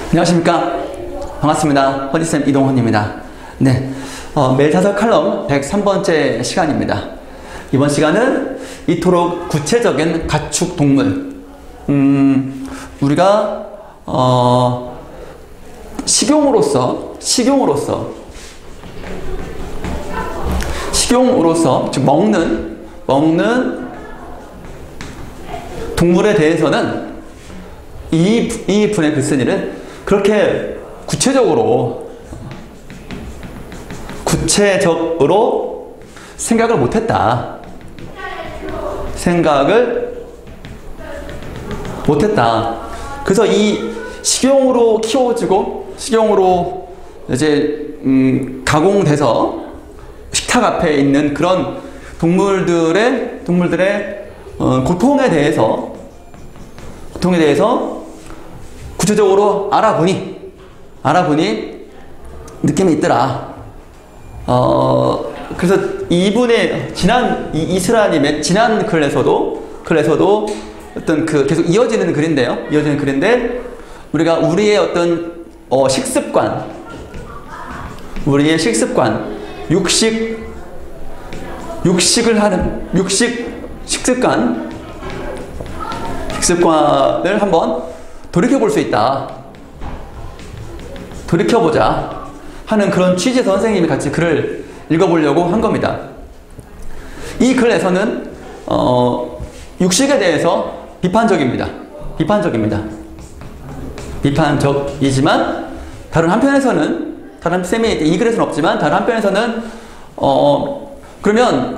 안녕하십니까. 반갑습니다. 허니쌤 이동헌입니다. 네, 매일 사설 칼럼 103번째 시간입니다. 이번 시간은 이토록 구체적인 가축 동물, 우리가 식용으로서 즉 먹는 동물에 대해서는 이 분의 글쓴이는 그렇게 구체적으로 생각을 못했다. 그래서 이 식용으로 키워지고 식용으로 이제 가공돼서 식탁 앞에 있는 그런 동물들의 고통에 대해서 구체적으로 알아보니 느낌이 있더라. 그래서 이분의 이스라님의 지난 글에서도 어떤 계속 이어지는 글인데 우리가 우리의 어떤 식습관, 식습관을 한번 돌이켜볼 수 있다. 돌이켜보자 하는 그런 취지에서 선생님이 같이 글을 읽어보려고 한 겁니다. 이 글에서는 육식에 대해서 비판적이지만 다른 한편에서는 쌤이 이 글에서는 없지만 다른 한편에서는 그러면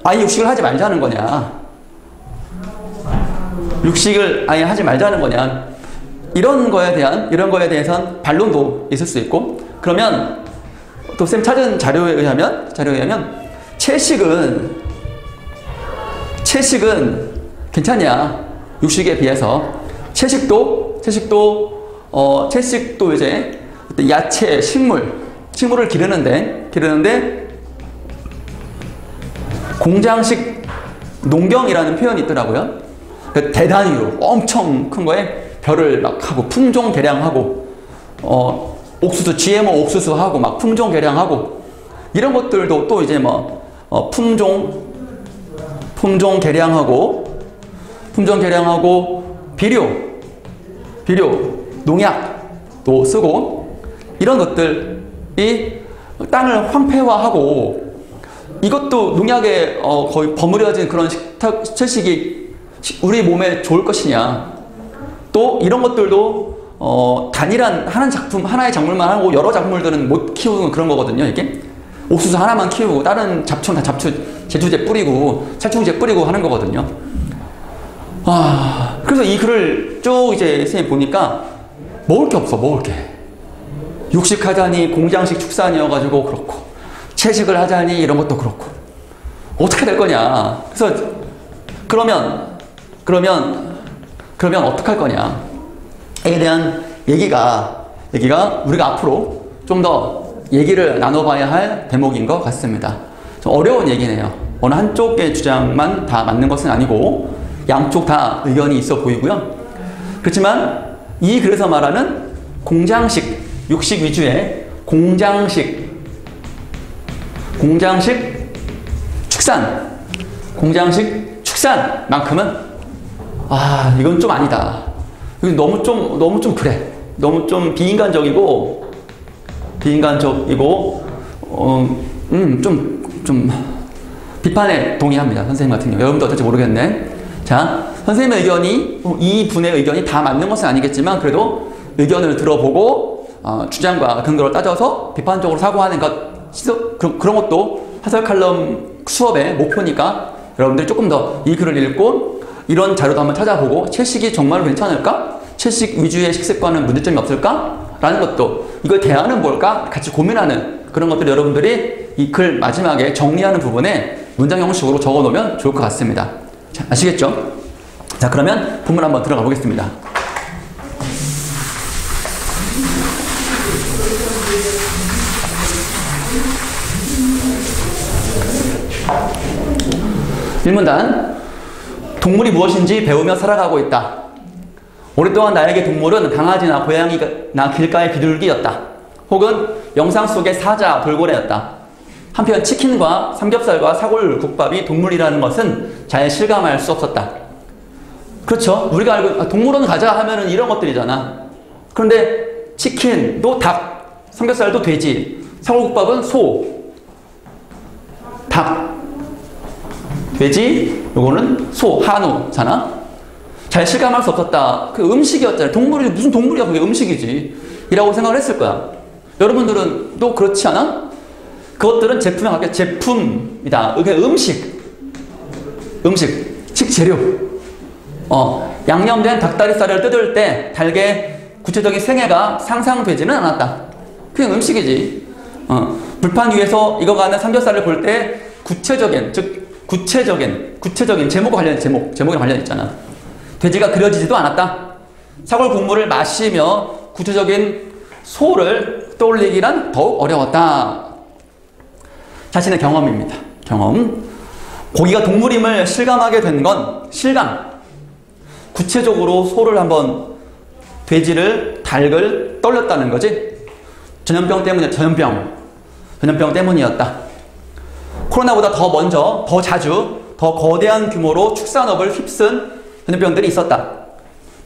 아예 육식을 하지 말자는 거냐? 육식을 아예 하지 말자는 거냐? 이런 거에 대해선 반론도 있을 수 있고, 그러면 또 쌤 찾은 자료에 의하면 채식은 괜찮냐? 육식에 비해서 채식도 이제 야채, 식물을 기르는데 공장식 농경이라는 표현이 있더라고요. 대단위로 엄청 큰 거에 별을 막 하고 품종 개량하고 옥수수 GMO 옥수수하고 막 품종 개량하고 이런 것들도 또 이제 품종 개량하고 비료 농약도 쓰고 이런 것들이 땅을 황폐화하고 이것도 농약에 거의 버무려진 그런 채식이 우리 몸에 좋을 것이냐. 또 이런 것들도 단일한 하나의 작물만 하고 여러 작물들은 못 키우는 그런 거거든요. 이게 옥수수 하나만 키우고 다른 잡초는 다 제초제 뿌리고 살충제 뿌리고 하는 거거든요. 그래서 이 글을 쭉 이제 선생님 보니까 먹을 게 없어. 육식하자니 공장식 축산이어가지고 그렇고 채식을 하자니 이런 것도 그렇고 어떻게 될 거냐. 그래서 그러면 어떡할 거냐에 대한 얘기가 우리가 앞으로 좀 더 얘기를 나눠봐야 할 대목인 것 같습니다. 좀 어려운 얘기네요. 어느 한쪽의 주장만 다 맞는 것은 아니고 양쪽 다 의견이 있어 보이고요. 그렇지만 이 글에서 말하는 육식 위주의 공장식 축산만큼은 이건 좀 아니다. 이건 너무 좀 그래. 너무 좀 비인간적이고 좀 비판에 동의합니다. 선생님 같은 경우. 여러분도 어떨지 모르겠네. 자, 선생님의 의견이 이 분의 의견이 다 맞는 것은 아니겠지만 그래도 의견을 들어보고 주장과 근거를 따져서 비판적으로 사고하는 그런 것도 사설 칼럼 수업의 목표니까 여러분들이 조금 더 이 글을 읽고 이런 자료도 한번 찾아보고 채식이 정말로 괜찮을까? 채식 위주의 식습관은 문제점이 없을까? 라는 것도 이걸 대안은 뭘까? 같이 고민하는 그런 것들 여러분들이 이 글 마지막에 정리하는 부분에 문장 형식으로 적어 놓으면 좋을 것 같습니다. 자, 아시겠죠? 자, 그러면 본문 한번 들어가 보겠습니다. 일문단 동물이 무엇인지 배우며 살아가고 있다. 오랫동안 나에게 동물은 강아지나 고양이나 길가의 비둘기였다. 혹은 영상 속의 사자, 돌고래였다. 한편 치킨과 삼겹살과 사골국밥이 동물이라는 것은 잘 실감할 수 없었다. 그렇죠? 우리가 알고 동물원 가자 하면은 이런 것들이잖아. 그런데 치킨도 닭, 삼겹살도 돼지, 사골국밥은 소, 닭, 돼지, 요거는 소, 한우잖아. 잘 실감할 수 없었다. 그 음식이었잖아요. 동물이 무슨 동물이야? 그게 음식이지. 이라고 생각을 했을 거야. 여러분들은 또 그렇지 않아? 그것들은 제품에 가깝게 제품이다. 그게 음식, 식재료. 양념된 닭다리살을 뜯을 때 닭의 구체적인 생애가 상상되지는 않았다. 그냥 음식이지. 불판 위에서 익어가는 삼겹살을 볼 때 구체적인 제목이 관련 있잖아. 돼지가 그려지지도 않았다. 사골 국물을 마시며 구체적인 소를 떠올리기란 더욱 어려웠다. 자신의 경험입니다. 경험. 고기가 동물임을 실감하게 된 건 실감. 구체적으로 소를 한번 돼지를, 닭을 떠올렸다는 거지. 전염병 때문이었다. 코로나보다 더 먼저, 더 자주, 더 거대한 규모로 축산업을 휩쓴 전염병들이 있었다.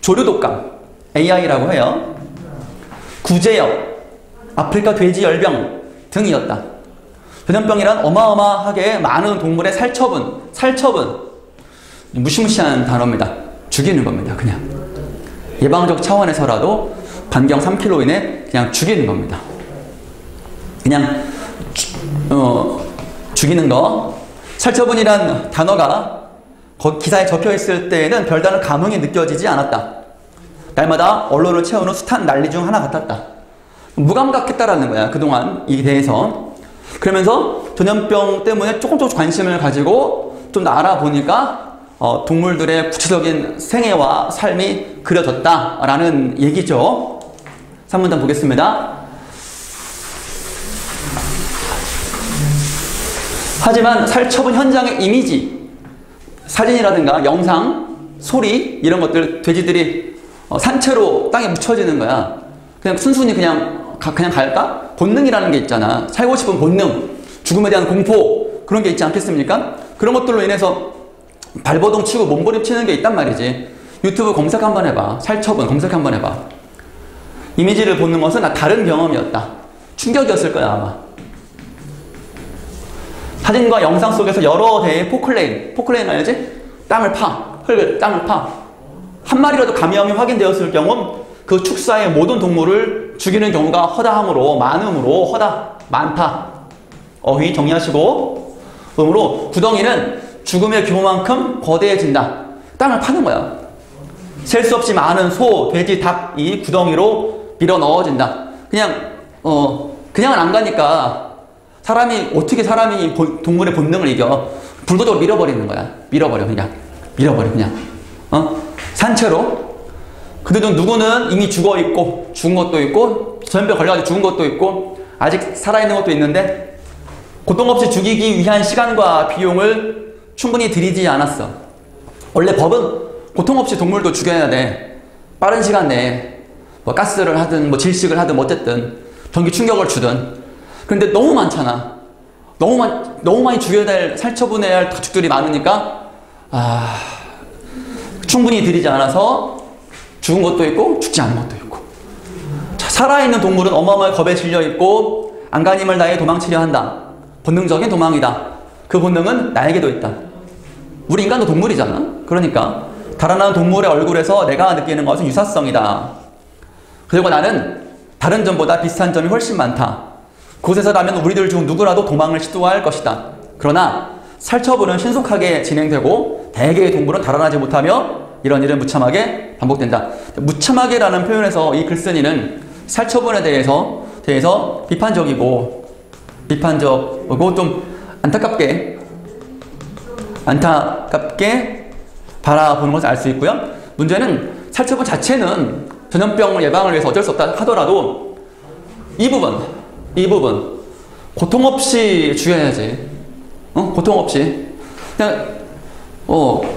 조류독감, AI라고 해요. 구제역, 아프리카 돼지열병 등이었다. 전염병이란 어마어마하게 많은 동물의 살처분, 무시무시한 단어입니다. 죽이는 겁니다. 그냥 예방적 차원에서라도 반경 3km 이내 그냥 죽이는 겁니다. 그냥 죽이는 거. 살처분이란 단어가 기사에 적혀있을 때에는 별다른 감흥이 느껴지지 않았다. 날마다 언론을 채우는 숱한 난리 중 하나 같았다. 무감각했다라는 거야. 그동안 이 대해서. 그러면서 전염병 때문에 조금씩 관심을 가지고 좀 알아보니까 동물들의 구체적인 생애와 삶이 그려졌다라는 얘기죠. 3문단 보겠습니다. 하지만 살처분 현장의 이미지, 사진이라든가 영상, 소리 이런 것들 돼지들이 산채로 땅에 묻혀지는 거야. 그냥 순순히 그냥 갈까? 본능이라는 게 있잖아. 살고 싶은 본능, 죽음에 대한 공포 그런 게 있지 않겠습니까? 그런 것들로 인해서 발버둥 치고 몸부림치는 게 있단 말이지. 유튜브 검색 한번 해봐. 살처분 검색 한번 해봐. 이미지를 보는 것은 다른 경험이었다. 충격이었을 거야 아마. 사진과 영상 속에서 여러 대의 포클레인 알지? 땅을 파. 한 마리라도 감염이 확인되었을 경우 그 축사의 모든 동물을 죽이는 경우가 허다함으로, 많다. 어휘 정리하시고. 그러므로 구덩이는 죽음의 규모만큼 거대해진다. 땅을 파는 거야. 셀 수 없이 많은 소, 돼지, 닭이 구덩이로 밀어 넣어진다. 그냥은 안 가니까 어떻게 사람이 동물의 본능을 이겨? 불구적으로 밀어버리는 거야. 밀어버려 그냥. 산채로. 근데 누구는 이미 죽은 것도 있고, 전염병 걸려가지고 죽은 것도 있고, 아직 살아있는 것도 있는데, 고통 없이 죽이기 위한 시간과 비용을 충분히 들이지 않았어. 원래 법은 고통 없이 동물도 죽여야 돼. 빠른 시간 내에 가스를 하든 질식을 하든 어쨌든 전기 충격을 주든. 그런데 너무 많잖아. 너무 많이 죽여야 될, 살처분해야 할 가축들이 많으니까 충분히 들이지 않아서 죽은 것도 있고 죽지 않은 것도 있고. 자, 살아있는 동물은 어마어마하게 겁에 질려있고 안간힘을 다해 도망치려 한다. 본능적인 도망이다. 그 본능은 나에게도 있다. 우리 인간도 동물이잖아. 그러니까 달아나는 동물의 얼굴에서 내가 느끼는 것은 유사성이다. 그리고 나는 다른 점보다 비슷한 점이 훨씬 많다. 그곳에서라면 우리들 중 누구라도 도망을 시도할 것이다. 그러나 살처분은 신속하게 진행되고 대개의 동물은 달아나지 못하며 이런 일은 무참하게 반복된다. 무참하게라는 표현에서 이 글쓴이는 살처분에 대해서 비판적이고 좀 안타깝게 바라보는 것을 알 수 있고요. 문제는 살처분 자체는 전염병 예방을 위해서 어쩔 수 없다 하더라도 이 부분 고통 없이 죽여야지. 고통 없이 그냥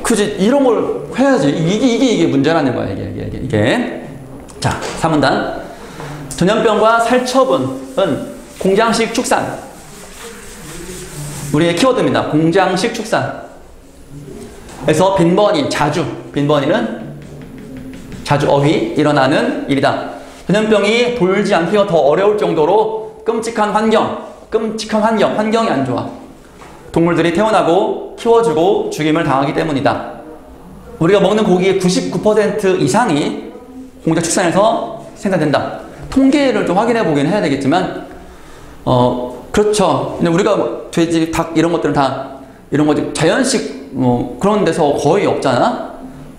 그지. 이런 걸 해야지. 이게 문제라는 거야. 이게. 자, 3문단. 전염병과 살처분은 공장식 축산. 우리의 키워드입니다. 공장식 축산. 그래서 빈번히, 빈번히는 자주 어휘 일어나는 일이다. 전염병이 돌지 않기가 더 어려울 정도로 끔찍한 환경이 안 좋아. 동물들이 태어나고 키워주고 죽임을 당하기 때문이다. 우리가 먹는 고기의 99% 이상이 공장 축산에서 생산된다. 통계를 좀 확인해 보긴 해야 되겠지만, 그렇죠. 근데 우리가 돼지, 닭 이런 것들은 다 이런 거지 자연식 그런 데서 거의 없잖아.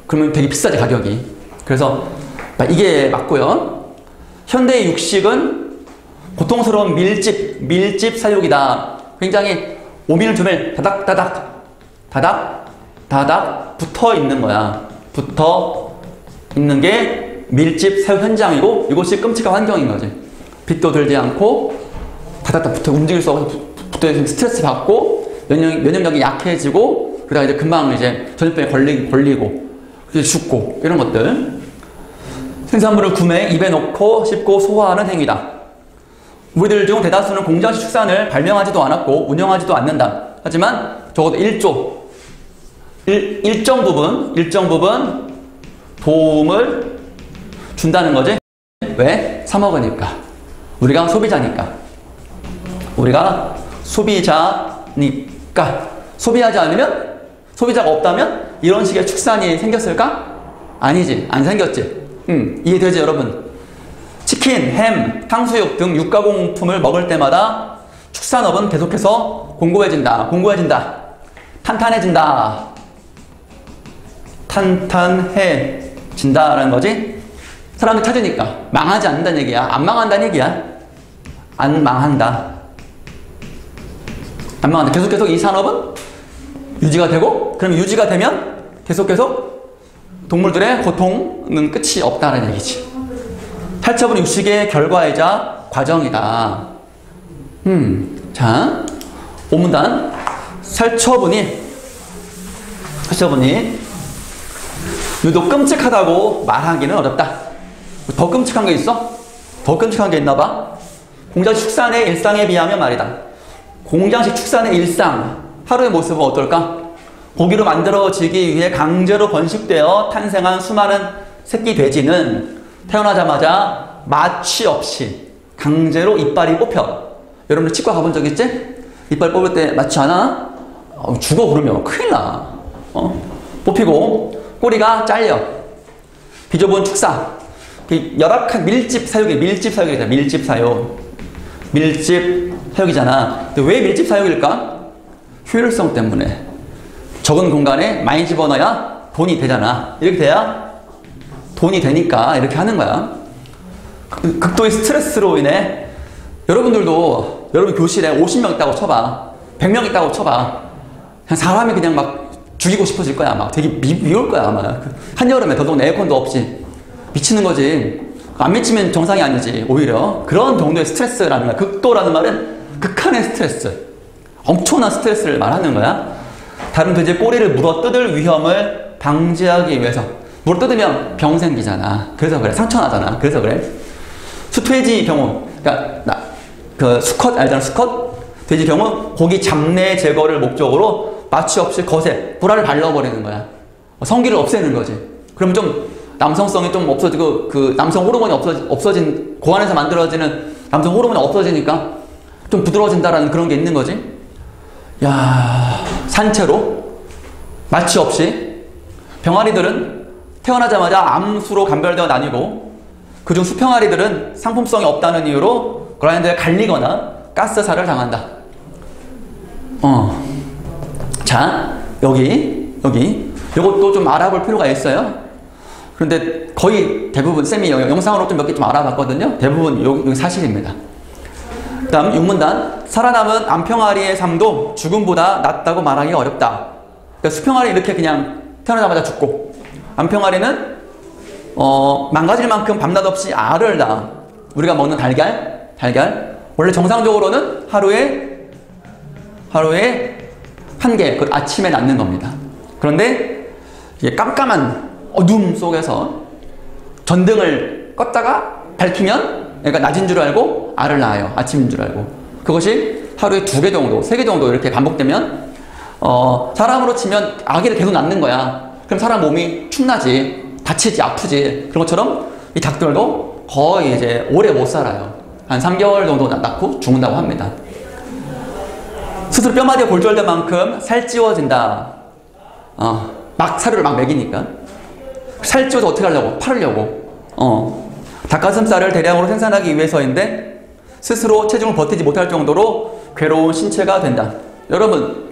그러면 되게 비싸지 가격이. 그래서 이게 맞고요. 현대의 육식은 고통스러운 밀집 사육이다. 굉장히 오밀조밀 다닥 붙어 있는 거야. 붙어 있는 게 밀집 사육 현장이고 이것이 끔찍한 환경인 거지. 빛도 들지 않고 다닥 붙어 움직일 수 없어서 붙어 있으면 스트레스 받고 면역력이 약해지고 그러다가 이제 금방 이제 전염병에 걸리고 이제 죽고 이런 것들. 생산물을 구매해 입에 넣고 씹고 소화하는 행위다. 우리들 중 대다수는 공장식 축산을 발명하지도 않았고 운영하지도 않는다. 하지만 적어도 일정 부분 도움을 준다는 거지. 왜? 사 먹으니까. 우리가 소비자니까. 소비하지 않으면, 소비자가 없다면 이런 식의 축산이 생겼을까? 아니지. 안 생겼지. 이해되지 여러분? 치킨, 햄, 탕수육 등 육가공품을 먹을 때마다 축산업은 계속해서 공고해진다. 탄탄해진다라는 거지. 사람들이 찾으니까 망하지 않는다는 얘기야. 안 망한다는 얘기야. 안 망한다. 계속 이 산업은 유지가 되고, 그럼 유지가 되면 계속 동물들의 고통은 끝이 없다는 얘기지. 살처분은 육식의 결과이자 과정이다. 자, 5문단. 살처분이 유독 끔찍하다고 말하기는 어렵다. 더 끔찍한 게 있어? 더 끔찍한 게 있나 봐. 공장식 축산의 일상에 비하면 말이다. 공장식 축산의 일상, 하루의 모습은 어떨까? 고기로 만들어지기 위해 강제로 번식되어 탄생한 수많은 새끼 돼지는 태어나자마자 마취 없이 강제로 이빨이 뽑혀. 여러분들 치과 가본 적 있지? 이빨 뽑을 때 마취 안 하나? 죽어 그러면 큰일 나. 뽑히고 꼬리가 잘려. 비좁은 축사. 열악한 밀집 사육이잖아. 밀집 사육이잖아. 근데 왜 밀집 사육일까? 효율성 때문에. 적은 공간에 많이 집어넣어야 돈이 되잖아. 이렇게 돼야 돈이 되니까 이렇게 하는 거야. 극도의 스트레스로 인해 여러분들도 여러분 교실에 50명 있다고 쳐봐. 100명 있다고 쳐봐. 그냥 사람이 그냥 막 죽이고 싶어질 거야. 막 되게 미울 거야. 아마 한여름에 더더욱 에어컨도 없이 미치는 거지. 안 미치면 정상이 아니지. 오히려 그런 정도의 스트레스라는 거야. 극도라는 말은 극한의 스트레스, 엄청난 스트레스를 말하는 거야. 다른 돼지의 꼬리를 물어뜯을 위험을 방지하기 위해서. 물어뜯으면 병 생기잖아. 그래서 그래. 상처 나잖아. 그래서 그래. 수돼지 경우, 그러니까 수컷 알잖아. 수컷 돼지 경우 고기 잡내 제거를 목적으로 마취 없이 거세, 불알을 발라버리는 거야. 성기를 없애는 거지. 그럼 좀 남성성이 좀 없어지고 그 남성 호르몬이 없어진 고안에서 만들어지는 남성 호르몬이 없어지니까 좀 부드러워진다라는 그런 게 있는 거지. 야, 산채로 마취 없이. 병아리들은 태어나자마자 암수로 감별되어 나뉘고 그중 수평아리들은 상품성이 없다는 이유로 그라인더에 갈리거나 가스살을 당한다. 자, 여기 이것도 좀 알아볼 필요가 있어요. 그런데 거의 대부분 쌤이 영상으로 좀 몇 개 좀 알아봤거든요. 대부분 여기 사실입니다. 그 다음 6문단. 살아남은 암평아리의 삶도 죽음보다 낫다고 말하기 어렵다. 그러니까 수평아리 이렇게 그냥 태어나자마자 죽고, 암평아리는 망가질 만큼 밤낮 없이 알을 낳아. 우리가 먹는 달걀 원래 정상적으로는 하루에 한 개, 그 아침에 낳는 겁니다. 그런데 이게 깜깜한 어둠 속에서 전등을 껐다가 밝히면 애가 낮인 줄 알고 알을 낳아요. 아침인 줄 알고. 그것이 하루에 2개 정도, 3개 정도 이렇게 반복되면 사람으로 치면 아기를 계속 낳는 거야. 그럼 사람 몸이 축나지, 다치지, 아프지. 그런 것처럼 이 닭들도 거의 이제 오래 못 살아요. 한 3개월 정도 낳고 죽는다고 합니다. 스스로 뼈마디가 골절된 만큼 살찌워진다. 막 사료를 막 먹이니까. 살찌워서 어떻게 하려고? 팔으려고. 닭가슴살을 대량으로 생산하기 위해서인데 스스로 체중을 버티지 못할 정도로 괴로운 신체가 된다. 여러분,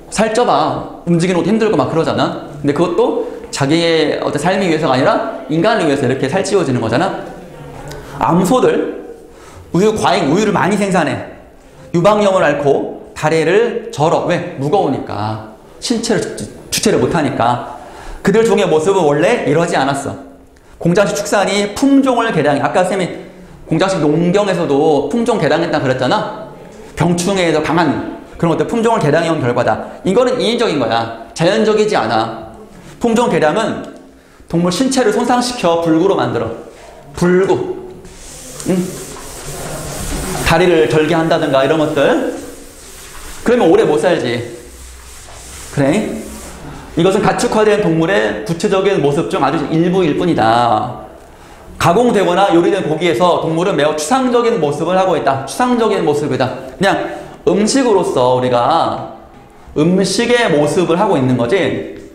살쪄봐. 움직이는 것도 힘들고 막 그러잖아. 근데 그것도 자기의 어떤 삶이 위해서가 아니라 인간을 위해서 이렇게 살찌워지는 거잖아. 암소들, 과잉 우유를 많이 생산해. 유방염을 앓고 다리를 절어. 왜? 무거우니까. 신체를 주체를 못하니까. 그들 종의 모습은 원래 이러지 않았어. 공장식 축산이 품종을 개량해. 아까 쌤이 공장식 농경에서도 품종 개량했다 그랬잖아. 병충해에서 강한 그런 것들 품종을 개량해온 결과다. 이거는 인위적인 거야. 자연적이지 않아. 품종 개량은 동물 신체를 손상시켜 불구로 만들어. 불구. 다리를 절개한다든가 이런 것들. 그러면 오래 못 살지. 그래? 이것은 가축화된 동물의 구체적인 모습 중 아주 일부일 뿐이다. 가공되거나 요리된 고기에서 동물은 매우 추상적인 모습을 하고 있다. 추상적인 모습이다. 그냥 음식으로서 우리가 음식의 모습을 하고 있는 거지.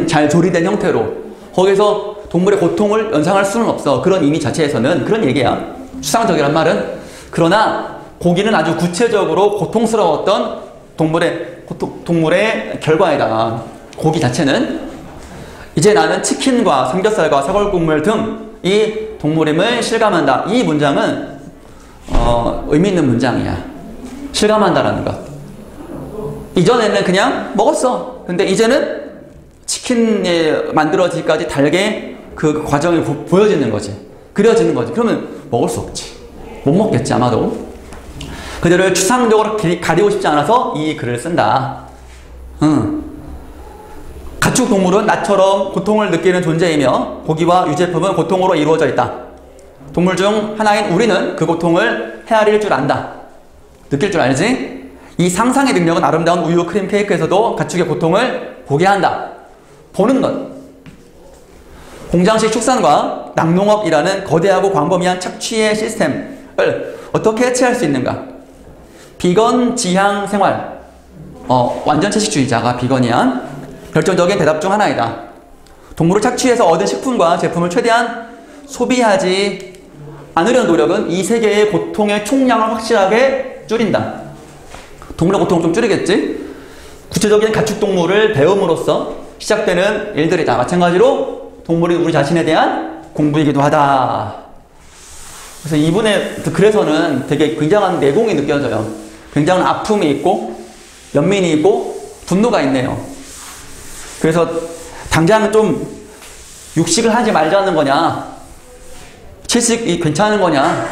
잘 조리된 형태로. 거기서 동물의 고통을 연상할 수는 없어. 그런 의미 자체에서는 그런 얘기야. 추상적이란 말은. 그러나 고기는 아주 구체적으로 고통스러웠던 동물의 결과이다. 고기 자체는. 이제 나는 치킨과 삼겹살과 사골국물 등 이 동물임을 실감한다. 이 문장은 의미 있는 문장이야. 실감한다라는 것. 이전에는 그냥 먹었어. 근데 이제는 치킨이 만들어지기까지 달게 그 과정이 보여지는 거지. 그려지는 거지. 그러면 먹을 수 없지. 못 먹겠지 아마도. 그들을 추상적으로 가리고 싶지 않아서 이 글을 쓴다. 가축 동물은 나처럼 고통을 느끼는 존재이며 고기와 유제품은 고통으로 이루어져 있다. 동물 중 하나인 우리는 그 고통을 헤아릴 줄 안다. 느낄 줄 알지? 이 상상의 능력은 아름다운 우유 크림 케이크에서도 가축의 고통을 보게 한다. 보는 것. 공장식 축산과 낙농업이라는 거대하고 광범위한 착취의 시스템을 어떻게 해체할 수 있는가? 비건 지향 생활. 완전 채식주의자가 비건이야. 결정적인 대답 중 하나이다. 동물을 착취해서 얻은 식품과 제품을 최대한 소비하지 않으려는 노력은 이 세계의 고통의 총량을 확실하게 줄인다. 동물의 고통을 좀 줄이겠지? 구체적인 가축동물을 배움으로써 시작되는 일들이다. 마찬가지로 동물이 우리 자신에 대한 공부이기도 하다. 그래서 이분의 글에서는 되게 굉장한 내공이 느껴져요. 굉장한 아픔이 있고 연민이 있고 분노가 있네요. 그래서 당장 좀 육식을 하지 말자는 거냐, 채식이 괜찮은 거냐,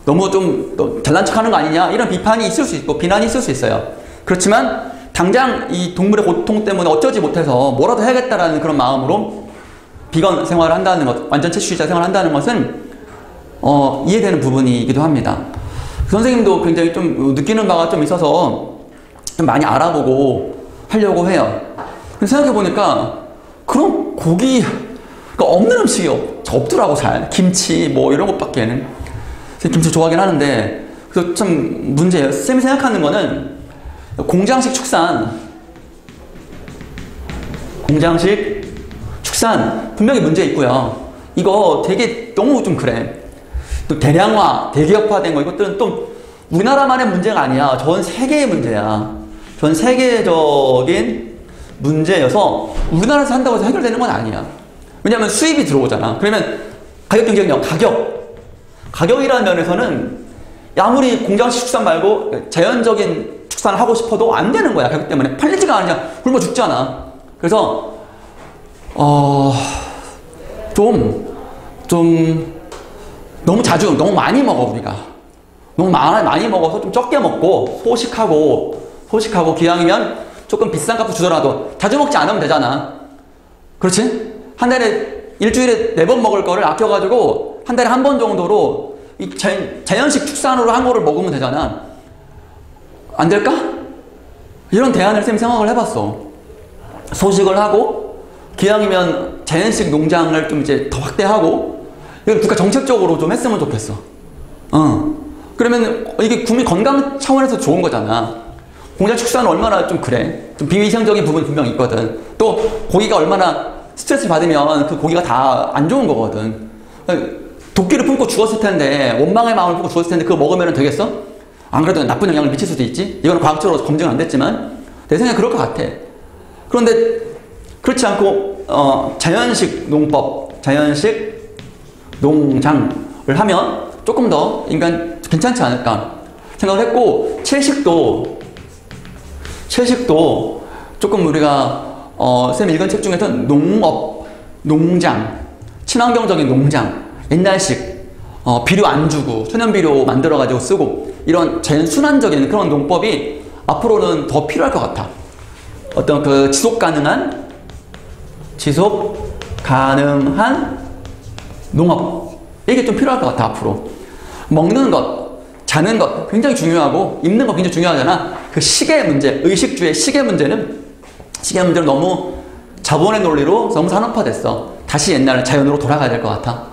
너무 좀 잘난 척하는 거 아니냐, 이런 비판이 있을 수 있고 비난이 있을 수 있어요. 그렇지만 당장 이 동물의 고통 때문에 어쩌지 못해서 뭐라도 해야겠다라는 그런 마음으로 비건 생활을 한다는 것, 완전 채식주의자 생활을 한다는 것은 이해되는 부분이기도 합니다. 선생님도 굉장히 좀 느끼는 바가 좀 있어서 좀 많이 알아보고 하려고 해요. 생각해보니까 그런 고기가 없는 음식이 없더라고. 잘 김치 뭐 이런 것밖에는. 김치 좋아하긴 하는데 그래서 참 문제예요. 쌤이 생각하는 거는 공장식 축산 분명히 문제 있고요. 이거 되게 너무 좀 그래. 또 대량화, 대기업화된 거 이것들은 또 우리나라만의 문제가 아니야. 전 세계의 문제야. 전 세계적인 문제여서 우리나라에서 한다고 해서 해결되는 건 아니야. 왜냐하면 수입이 들어오잖아. 그러면 가격 경쟁력, 가격이라는 면에서는 아무리 공장식 축산 말고 자연적인 축산을 하고 싶어도 안 되는 거야. 가격 때문에 팔리지가 않으냐. 굶어 죽잖아. 그래서 좀 너무 자주 너무 많이 먹어. 우리가 너무 많이 먹어서 좀 적게 먹고 소식하고 기왕이면 조금 비싼 값을 주더라도 자주 먹지 않으면 되잖아. 그렇지? 한 달에 일주일에 4번 먹을 거를 아껴가지고 한 달에 한 번 정도로 이 자연식 축산으로 한 거를 먹으면 되잖아. 안 될까? 이런 대안을 쌤이 생각을 해봤어. 소식을 하고 기왕이면 자연식 농장을 좀 이제 더 확대하고 이건 국가 정책적으로 좀 했으면 좋겠어. 그러면 이게 국민 건강 차원에서 좋은 거잖아. 공장 축사는 얼마나 좀 그래. 좀 비위생적인 부분이 분명히 있거든. 또 고기가 얼마나 스트레스 받으면 그 고기가 다 안 좋은 거거든. 도끼를 품고 죽었을 텐데, 원망의 마음을 품고 죽었을 텐데 그거 먹으면 되겠어? 안 그래도 나쁜 영향을 미칠 수도 있지. 이건 과학적으로 검증은 안 됐지만 내 생각에 그럴 것 같아. 그런데 그렇지 않고 자연식 농법, 자연식 농장을 하면 조금 더 인간 괜찮지 않을까 생각을 했고, 채식도 조금 우리가 쌤이 읽은 책 중에서 농업, 농장, 친환경적인 농장, 옛날식 비료 안 주고 천연비료 만들어 가지고 쓰고 이런 자연 순환적인 그런 농법이 앞으로는 더 필요할 것 같아. 어떤 그 지속 가능한 농업, 이게 좀 필요할 것 같아. 앞으로 먹는 것, 자는 것 굉장히 중요하고 입는 거 굉장히 중요하잖아. 그 시계 문제, 의식주의 시계 문제는 너무 자본의 논리로 너무 산업화됐어. 다시 옛날 자연으로 돌아가야 될 것 같아.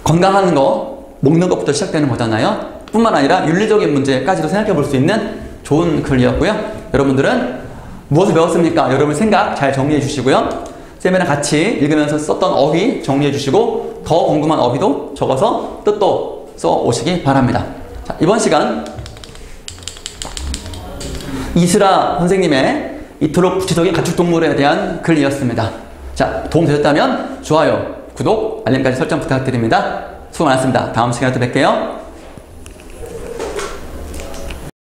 건강하는 거, 먹는 것부터 시작되는 거잖아요. 뿐만 아니라 윤리적인 문제까지도 생각해 볼 수 있는 좋은 글이었고요. 여러분들은 무엇을 배웠습니까? 여러분 생각 잘 정리해 주시고요. 쌤이랑 같이 읽으면서 썼던 어휘 정리해 주시고 더 궁금한 어휘도 적어서 뜻도 써 오시기 바랍니다. 자, 이번 시간 이슬아 선생님의 이토록 구체적인 가축동물에 대한 글이었습니다. 자, 도움 되셨다면 좋아요, 구독, 알림까지 설정 부탁드립니다. 수고 많았습니다. 다음 시간에 또 뵐게요.